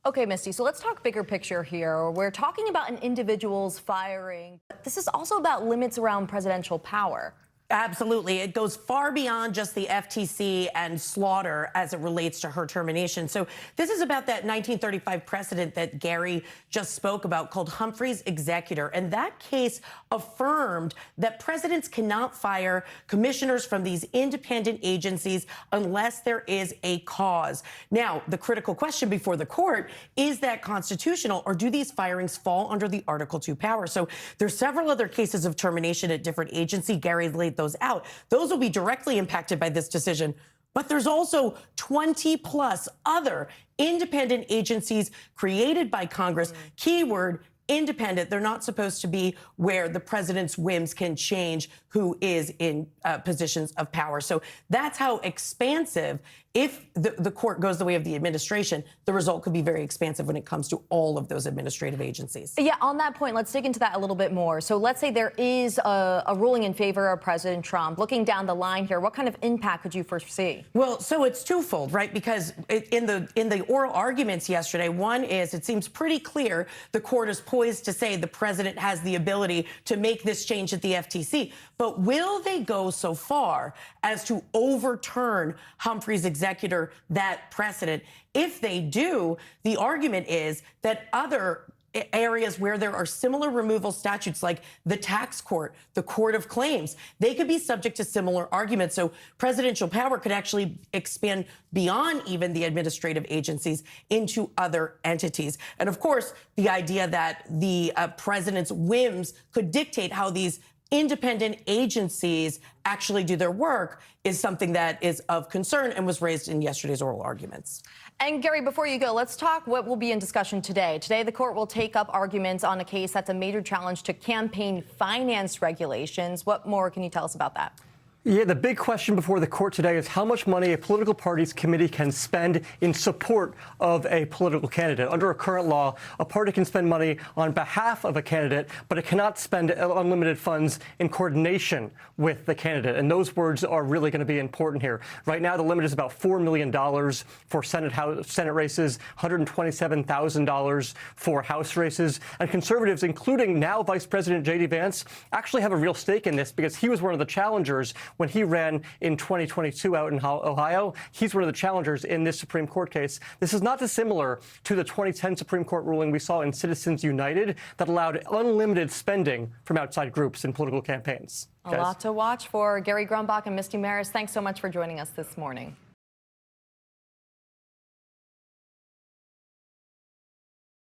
Okay, Misty, so let's talk bigger picture here. We're talking about an individual's firing. This is also about limits around presidential power. Absolutely. It goes far beyond just the FTC and slaughter as it relates to her termination. So this is about that 1935 precedent that Gary just spoke about called Humphrey's Executor. And that case affirmed that presidents cannot fire commissioners from these independent agencies unless there is a cause. Now, the critical question before the court, is that constitutional, or do these firings fall under the Article 2 power? So there's several other cases of termination at different agencies. Gary laid those out. Those will be directly impacted by this decision. But there's also 20 plus other independent agencies created by Congress. Keyword, independent. They're not supposed to be where the president's whims can change who is in positions of power. So that's how expansive, if the court goes the way of the administration, the result could be very expansive when it comes to all of those administrative agencies. Yeah, on that point, let's dig into that a little bit more. So let's say there is a ruling in favor of President Trump. Looking down the line here, what kind of impact could you foresee? Well, so it's twofold, right? Because in the oral arguments yesterday, one is it seems pretty clear the court is poised to say the president has the ability to make this change at the FTC. But will they go so far as to overturn Humphrey's Executor, that precedent? If they do, the argument is that other areas where there are similar removal statutes, like the tax court, the court of claims, they could be subject to similar arguments. So presidential power could actually expand beyond even the administrative agencies into other entities. And of course, the idea that the president's whims could dictate how these independent agencies actually do their work is something that is of concern and was raised in yesterday's oral arguments. And Gary, before you go, let's talk what will be in discussion today. Today, the court will take up arguments on a case that's a major challenge to campaign finance regulations. What more can you tell us about that? Yeah, the big question before the court today is how much money a political party's committee can spend in support of a political candidate. Under a current law, a party can spend money on behalf of a candidate, but it cannot spend unlimited funds in coordination with the candidate. And those words are really going to be important here. Right now, the limit is about $4 million for Senate races, $127,000 for House races. And conservatives, including now Vice President J.D. Vance, actually have a real stake in this because he was one of the challengers when he ran in 2022 out in Ohio. He's one of the challengers in this Supreme Court case. This is not dissimilar to the 2010 Supreme Court ruling we saw in Citizens United that allowed unlimited spending from outside groups in political campaigns. A lot to watch for. Gary Grumbach and Misty Marris, thanks so much for joining us this morning.